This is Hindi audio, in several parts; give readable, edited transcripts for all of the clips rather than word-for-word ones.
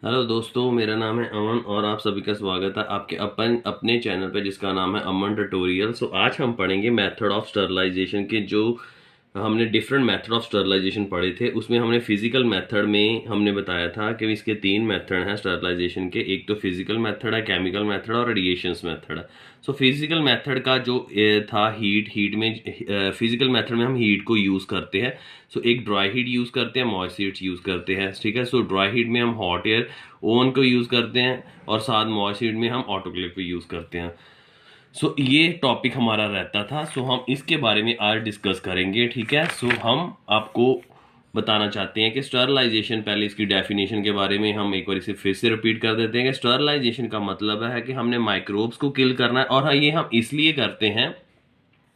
हेलो दोस्तों, मेरा नाम है अमन और आप सभी का स्वागत है आपके अपने चैनल पे जिसका नाम है अमन ट्यूटोरियल। आज हम पढ़ेंगे मेथड ऑफ स्टरलाइजेशन के जो हमने डिफरेंट मेथड ऑफ स्टरलाइजेशन पढ़े थे। उसमें हमने फिजिकल मेथड में हमने बताया था कि इसके तीन मेथड हैं स्टरलाइजेशन के। एक तो फिजिकल मेथड है, केमिकल मेथड और रेडिएशंस मेथड है। फिजिकल मेथड का जो था हीट में फिजिकल मेथड में हम हीट को यूज़ करते हैं। एक ड्राई हीट यूज़ करते हैं, मॉइस्ट हीट यूज़ करते हैं, ठीक है। ड्राई हीट में हम हॉट एयर ओवन को यूज़ करते हैं और साथ मॉइस्ट हीट में हम ऑटोक्लेव को यूज़ करते हैं। ये टॉपिक हमारा रहता था। हम इसके बारे में आज डिस्कस करेंगे, ठीक है। हम आपको बताना चाहते हैं कि स्टरलाइजेशन, पहले इसकी डेफिनेशन के बारे में हम एक बार इसे फिर से रिपीट कर देते हैं कि स्टरलाइजेशन का मतलब है कि हमने माइक्रोब्स को किल करना है। और ये हम इसलिए करते हैं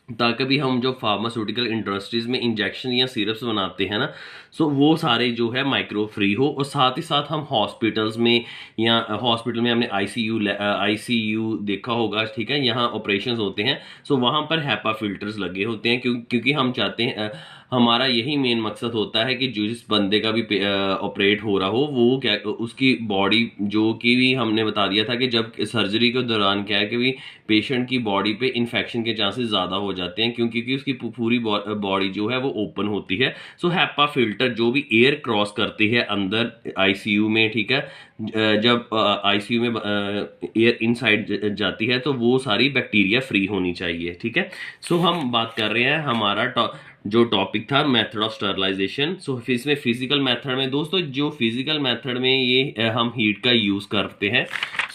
ताकि भी हम जो फार्मास्यूटिकल इंडस्ट्रीज में इंजेक्शन या सिरप्स बनाते हैं ना, वो सारे जो है माइक्रो फ्री हो। और साथ ही साथ हम हॉस्पिटल्स में या हॉस्पिटल में हमने आईसीयू देखा होगा, ठीक है। यहाँ ऑपरेशंस होते हैं, वहाँ पर हैपा फिल्टर्स लगे होते हैं क्योंकि हम चाहते हैं, हमारा यही मेन मकसद होता है कि जो जिस बंदे का भी ऑपरेट हो रहा हो वो क्या उसकी बॉडी, जो कि भी हमने बता दिया था कि जब सर्जरी के दौरान क्या है कि भी पेशेंट की बॉडी पे इन्फेक्शन के चांसेस ज़्यादा हो जाते हैं क्योंकि उसकी पूरी बॉडी जो है वो ओपन होती है। हैपा फिल्टर जो भी एयर क्रॉस करती है अंदर आईसीयू में, ठीक है, जब आईसीयू में एयर इनसाइड जाती है तो वो सारी बैक्टीरिया फ्री होनी चाहिए, ठीक है। हम बात कर रहे हैं, हमारा जो टॉपिक था मेथड ऑफ स्टरलाइजेशन। इसमें फिजिकल मेथड में दोस्तों, जो फिजिकल मेथड में ये हम हीट का यूज करते हैं,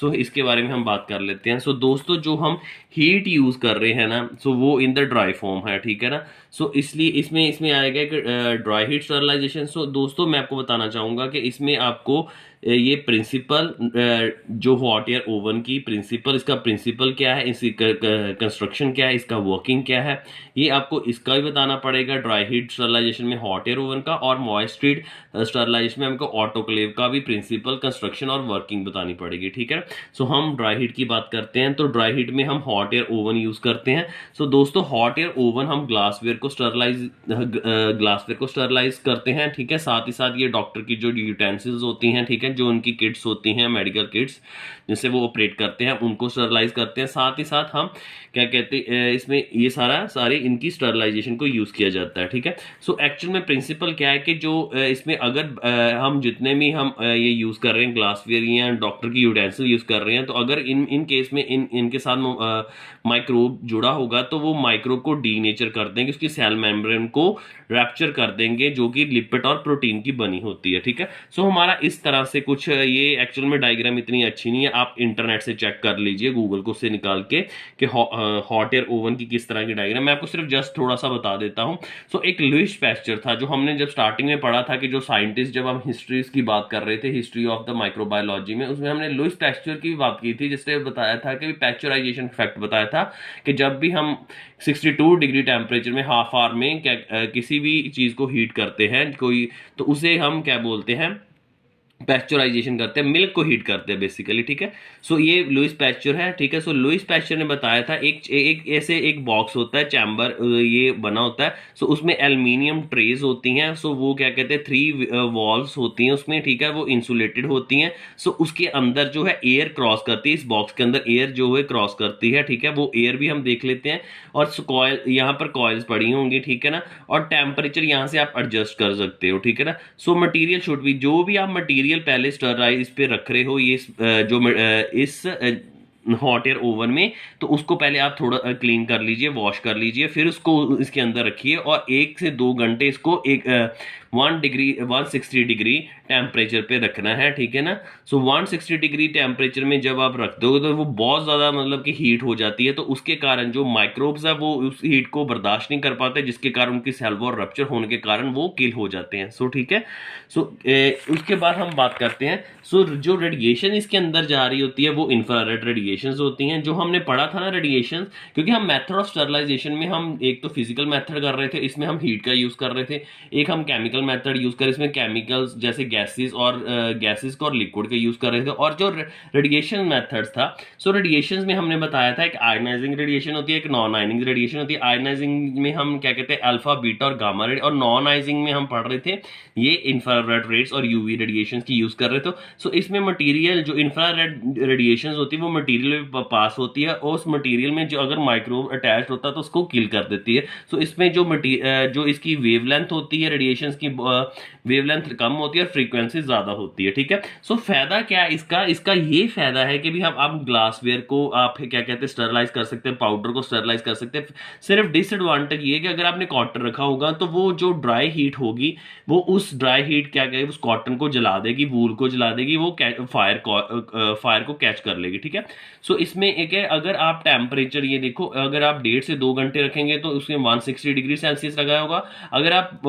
इसके बारे में हम बात कर लेते हैं। दोस्तों, जो हम हीट यूज कर रहे हैं ना, वो इन द ड्राई फॉर्म है, ठीक है ना। इसलिए इसमें इसमें आएगा कि ड्राई हीट स्टरलाइजेशन। दोस्तों, मैं आपको बताना चाहूंगा कि इसमें आपको ये प्रिंसिपल, जो हॉट एयर ओवन की प्रिंसिपल, इसका प्रिंसिपल क्या है, इसकी कंस्ट्रक्शन क्या है, इसका वर्किंग क्या है, ये आपको इसका भी बताना पड़ेगा। ड्राई हीट स्टरलाइजेशन में हॉट एयर ओवन का, और मॉइस्ट हीट स्टरलाइजेशन में हमको ऑटोक्लेव का भी प्रिंसिपल, कंस्ट्रक्शन और वर्किंग बतानी पड़ेगी, ठीक है। हम ड्राई हीट की बात करते हैं तो ड्राई हीट में हम हॉट एयर ओवन यूज करते हैं। दोस्तों, हॉट एयर ओवन हम ग्लासवेयर को स्टरलाइज करते हैं, ठीक है। साथ ही साथ ये डॉक्टर की जो यूटेंसिल्स होती हैं, ठीक है, जो उनकी किट्स होती हैं, मेडिकल किट्स जिससे वो ऑपरेट करते हैं, उनको स्टरलाइज करते हैं। साथ ही साथ हम क्या कहते हैं, इसमें ये सारे इनकी स्टरलाइजेशन को यूज किया जाता है, ठीक है। एक्चुअल में प्रिंसिपल क्या है कि जो इसमें अगर हम जितने भी हम ये यूज कर रहे हैं, ग्लासवेयर या डॉक्टर की यूटेंसिल यूज कर रहे हैं, तो अगर इन केस में इनके साथ माइक्रोब जुड़ा होगा तो वो माइक्रोब को डीनेचर कर देंगे, उसकी सेल मेम्ब्रेन को रैप्चर कर देंगे, जो कि लिपिड और प्रोटीन की बनी होती है, ठीक है। हमारा इस तरह से कुछ, ये एक्चुअल में डायग्राम इतनी अच्छी नहीं है, आप इंटरनेट से चेक कर लीजिए, गूगल को से निकाल के कि हॉट एयर ओवन की किस तरह की डायग्राम। मैं आपको सिर्फ जस्ट थोड़ा सा बता देता हूँ। एक लुईस पैस्चर था, जो हमने जब स्टार्टिंग में पढ़ा था कि जो साइंटिस्ट, जब हम हिस्ट्रीज की बात कर रहे थे, हिस्ट्री ऑफ द माइक्रोबायोलॉजी में, उसमें हमने लुईस पैस्चर की बात की थी, जिसने बताया था कि पैस्चराइजेशन फैक्ट बताया था कि जब भी हम 62 डिग्री टेम्परेचर में हाफ आवर में किसी भी चीज को हीट करते हैं कोई, तो उसे हम क्या बोलते हैं, पैस्चराइजेशन करते हैं, मिल्क को हीट करते हैं बेसिकली, ठीक है। ये लुईस पैस्चर है, ठीक है। लुईस पैस्चर ने बताया था, एक ऐसे एक बॉक्स होता है, चैम्बर ये बना होता है। उसमें एल्युमिनियम ट्रेज होती हैं। वो क्या कहते हैं, 3 वॉल्व्स होती हैं उसमें, ठीक है, वो इंसुलेटेड होती हैं। उसके अंदर जो है एयर क्रॉस करती है, इस बॉक्स के अंदर एयर जो है क्रॉस करती है, ठीक है। वो एयर भी हम देख लेते हैं। और कॉइल, यहाँ पर कॉइल्स पड़ी होंगी, ठीक है ना। और टेम्परेचर यहाँ से आप एडजस्ट कर सकते हो, ठीक है ना। मटेरियल शुड भी, जो भी आप मटेरियल पहले स्टरलाइज पे रख रहे हो, ये इस हॉट एयर ओवन में, तो उसको पहले आप थोड़ा क्लीन कर लीजिए, वॉश कर लीजिए, फिर उसको इसके अंदर रखिए और 1 से 2 घंटे इसको 160 डिग्री टेम्परेचर पे रखना है, ठीक है ना। 160 डिग्री टेम्परेचर में जब आप रख दोगे तो वो बहुत ज्यादा मतलब कि हीट हो जाती है, तो उसके कारण जो माइक्रोब्स है वो उस हीट को बर्दाश्त नहीं कर पाते, जिसके कारण उनकी सेल वॉल रप्चर होने के कारण वो किल हो जाते हैं। ठीक है। उसके बाद हम बात करते हैं, जो रेडिएशन इसके अंदर जा रही होती है वो इंफ्रारेड रेडिएशंस होती हैं, जो हमने पढ़ा था ना रेडिएशंस। क्योंकि हम मेथड ऑफ स्टरलाइजेशन में हम एक तो फिजिकल मेथड कर रहे थे, इसमें हम हीट का यूज कर रहे थे, एक हम केमिकल केमिकल मेथड यूज कर, इसमें केमिकल्स जैसे गैसेस को और लिक्विड का यूज कर रहे थे। और जो रेडिएशन मेथड्स था, सो रेडिएशन में हमने बताया था एक आयनाइजिंग रेडिएशन होती है, एक नॉन आयनिंग रेडिएशन होती है। आयनाइजिंग में हम क्या कहते हैं अल्फा बीटा और गामा रेड, और नॉन आयनाइजिंग में हम पढ़ रहे थे ये इंफ्रारेड रेड्स और यूवी रेडिएशन की यूज कर रहे थे। सो इसमें मटेरियल जो इंफ्रारेड रेडिएशन होती है वो मटेरियल में पास होती है, और उस मटेरियल में जो अगर माइक्रोब अटैच होता है तो उसको किल कर देती है। सो इसमें जो इसकी वेवलेंथ होती है रेडिएशन की, वेवलेंथ कम होती है और फ्रीक्वेंसी ज्यादा होती है, ठीक है। सो फायदा क्या है इसका ये फायदा है कि भी हम आप ग्लासवेयर को आप क्या कहते हैं स्टरलाइज कर सकते हैं, पाउडर को स्टरलाइज कर सकते हैं। सिर्फ डिसएडवांटेज ये है कि अगर आपने कॉटन रखा होगा तो वो जो ड्राई हीट होगी वो उस ड्राई हीट क्या कहेगी उस कॉटन को जला देगी, वूल को जला देगी, वो फायर को कैच कर लेगी, ठीक है। सो इसमें एक है, अगर आप टेम्परेचर ये देखो, अगर आप 1.5 से 2 घंटे रखेंगे तो उसमें 160 डिग्री सेल्सियस लगा होगा। अगर आप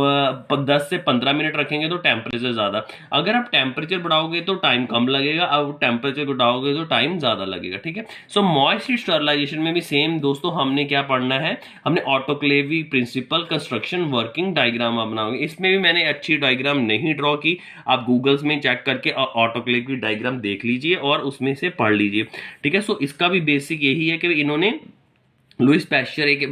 10 से 15 मिनट रखेंगे तो टेम्परेचर ज्यादा। अगर आप टेम्परेचर बढ़ाओगे तो टाइम कम लगेगा, अब टेम्परेचर घटाओगे तो टाइम ज्यादा लगेगा, ठीक है। सो मॉइस्ट हीट स्टरलाइजेशन में भी सेम दोस्तों हमने क्या पढ़ना है, हमने autoclave principle, construction, working diagram बनाओगे। इसमें भी मैंने अच्छी डायग्राम नहीं ड्रॉ की, आप गूगल्स में चेक करके ऑटोक्लेव की डायग्राम देख लीजिए और उसमें से पढ़ लीजिए, ठीक है। सो इसका भी बेसिक यही है कि इन्होंने लुइस पैस्चर एक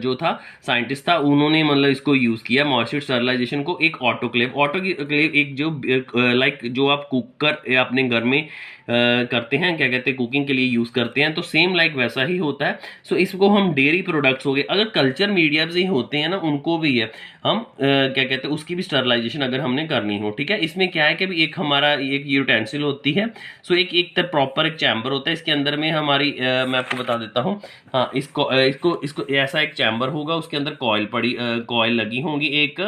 जो था साइंटिस्ट था, उन्होंने मतलब इसको यूज किया मॉइस्चर स्टरलाइजेशन को, एक ऑटोक्लेव एक जो लाइक जो आप कुकर अपने घर में करते हैं, क्या कहते हैं कुकिंग के लिए यूज करते हैं, तो सेम लाइक वैसा ही होता है। सो इसको हम डेयरी प्रोडक्ट्स हो गए, अगर कल्चर मीडिया से होते हैं ना उनको भी है, हम क्या कहते हैं उसकी भी स्टरलाइजेशन अगर हमने करनी हो, ठीक है। इसमें क्या है कि भी एक हमारा एक यूटेंसिल होती है, सो एक प्रॉपर एक चैम्बर होता है, इसके अंदर में हमारी मैं आपको बता देता हूँ, हाँ इसको ऐसा एक चैम्बर होगा, उसके अंदर कॉइल लगी होंगी एक,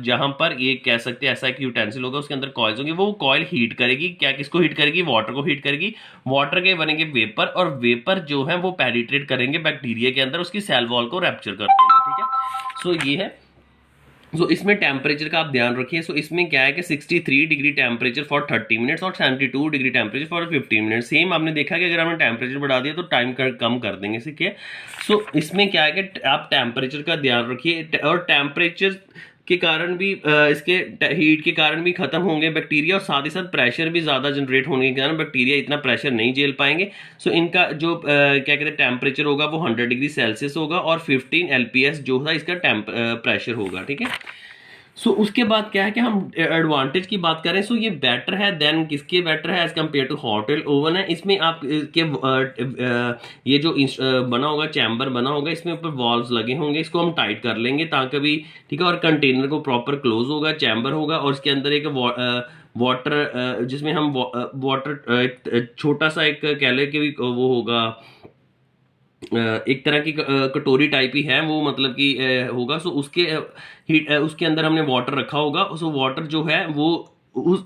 जहां पर ये कह सकते हैं ऐसा एक यूटेंसिल होगा, उसके अंदर कॉइल्स होंगे, वो कॉइल हीट करेगी, क्या किसको हीट करेगी, वाटर को हीट करेगी, वाटर के बनेंगे वेपर, और वेपर जो है वो पेनिट्रेट करेंगे बैक्टीरिया के अंदर, उसकी सेल वॉल को रैप्चर कर देंगे, ठीक है। सो ये है। सो इसमें टेम्परेचर का आप ध्यान रखिए। सो इसमें क्या है कि 63 डिग्री टेम्परेचर फॉर 30 मिनट्स और 72 degree temperature for 15 minutes. Same आपने देखा कि अगर हमने टेम्परेचर बढ़ा दिया तो टाइम कम कर देंगे, ठीक है। सो इसमें क्या है कि आप टेम्परेचर का ध्यान रखिए, और टेम्परेचर के कारण भी इसके हीट के कारण भी खत्म होंगे बैक्टीरिया, और साथ ही साथ प्रेशर भी ज्यादा जनरेट होने के कारण बैक्टीरिया इतना प्रेशर नहीं झेल पाएंगे। सो इनका जो क्या कहते हैं टेम्परेचर होगा वो 100 डिग्री सेल्सियस होगा, और 15 LPS जो था इसका प्रेशर होगा, ठीक है। सो उसके बाद क्या है कि हम एडवांटेज की बात करें, सो ये बेटर है देन किसके बेटर है as compared to hot air oven है। इसमें आप के ये जो बना होगा चैम्बर बना होगा, इसमें ऊपर वॉल्व्स लगे होंगे, इसको हम टाइट कर लेंगे ताकि भी, ठीक है, और कंटेनर को प्रॉपर क्लोज होगा, चैम्बर होगा, और इसके अंदर एक वाटर जिसमें हम वाटर छोटा सा एक कह ले कि वो होगा एक तरह की कटोरी टाइप ही है वो, मतलब कि होगा। सो उसके उसके अंदर हमने वाटर रखा होगा। सो वाटर जो है वो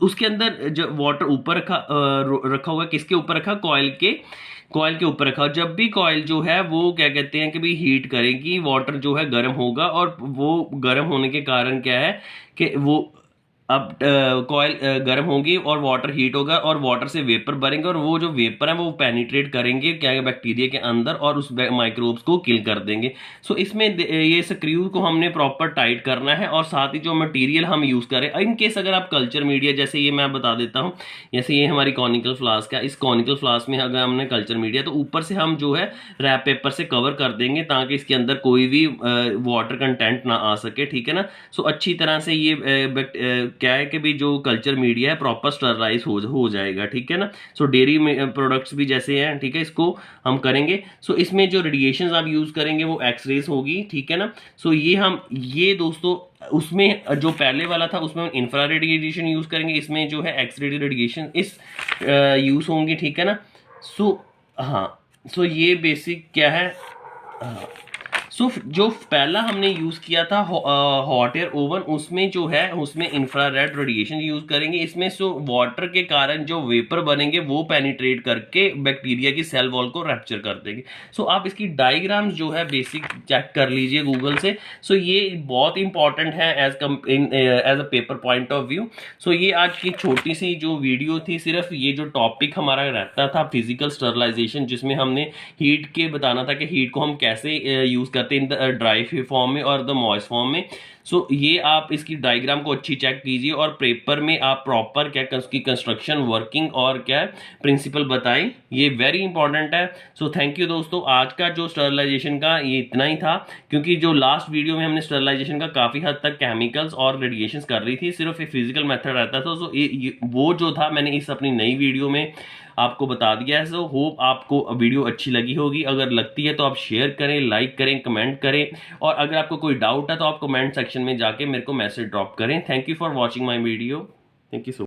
उसके अंदर जब वाटर ऊपर रखा होगा, किसके ऊपर रखा, कॉइल के ऊपर रखा। जब भी कॉइल जो है वो क्या कहते हैं कि भी हीट करेगी, वाटर जो है गर्म होगा, और वो गर्म होने के कारण क्या है कि वो अब कॉइल गर्म होगी और वाटर हीट होगा, और वाटर से वेपर भरेंगे, और वो जो वेपर है वो पेनिट्रेट करेंगे क्या है बैक्टीरिया के अंदर, और उस माइक्रोब्स को किल कर देंगे। सो इसमें ये स्क्रू को हमने प्रॉपर टाइट करना है, और साथ ही जो मटेरियल हम यूज करें, इन केस अगर आप कल्चर मीडिया, जैसे ये मैं बता देता हूँ, जैसे ये हमारी कॉनिकल फ्लास्क है, इस कॉनिकल फ्लास्क में अगर हमने कल्चर मीडिया तो ऊपर से हम जो है रैप पेपर से कवर कर देंगे ताकि इसके अंदर कोई भी वाटर कंटेंट ना आ सके, ठीक है ना। सो अच्छी तरह से ये क्या है कि भी जो कल्चर मीडिया है प्रॉपर स्टरलाइज हो जाएगा, ठीक है ना। सो डेयरी प्रोडक्ट्स भी जैसे हैं, ठीक है, इसको हम करेंगे। सो इसमें जो रेडिएशन आप यूज करेंगे वो एक्सरेज होगी, ठीक है ना। सो ये दोस्तों उसमें जो पहले वाला था उसमें इंफ्रारेड रेडिएशन यूज करेंगे, इसमें जो है एक्स रे रेडिएशन इस यूज होंगी, ठीक है ना। सो हाँ, सो ये बेसिक क्या है। सो जो पहला हमने यूज किया था हॉट एयर ओवन, उसमें जो है उसमें इंफ्रारेड रेडिएशन यूज करेंगे। इसमें सो वाटर के कारण जो वेपर बनेंगे वो पेनिट्रेट करके बैक्टीरिया की सेल वॉल को रैप्चर कर देंगे। सो आप इसकी डायग्राम्स जो है बेसिक चेक कर लीजिए गूगल से। सो ये बहुत इंपॉर्टेंट है as a paper point of view. So ये आज की छोटी सी जो वीडियो थी, सिर्फ ये जो टॉपिक हमारा रहता था फिजिकल स्टरलाइजेशन, जिसमें हमने हीट के बताना था कि हीट को हम कैसे यूज करते हैं इन द ड्राई फॉर्म में और द मॉइस्ट फॉर्म में। सो ये आप इसकी डायग्राम को अच्छी चेक कीजिए और पेपर में आप प्रॉपर क्या उसकी कंस्ट्रक्शन वर्किंग और क्या प्रिंसिपल बताएं, ये वेरी इंपॉर्टेंट है। सो थैंक यू दोस्तों, आज का जो स्टरलाइजेशन का ये इतना ही था, क्योंकि जो लास्ट वीडियो में हमने स्टरलाइजेशन का काफ़ी हद तक केमिकल्स और रेडिएशन कर रही थी, सिर्फ एक फिजिकल मेथड रहता था। सो वो जो था मैंने इस अपनी नई वीडियो में आपको बता दिया है। सो होप आपको वीडियो अच्छी लगी होगी, अगर लगती है तो आप शेयर करें, लाइक करें, कमेंट करें, और अगर आपको कोई डाउट है तो आप कमेंट सेक्शन में जाके मेरे को मैसेज ड्रॉप करें। Thank you for watching my video. Thank you so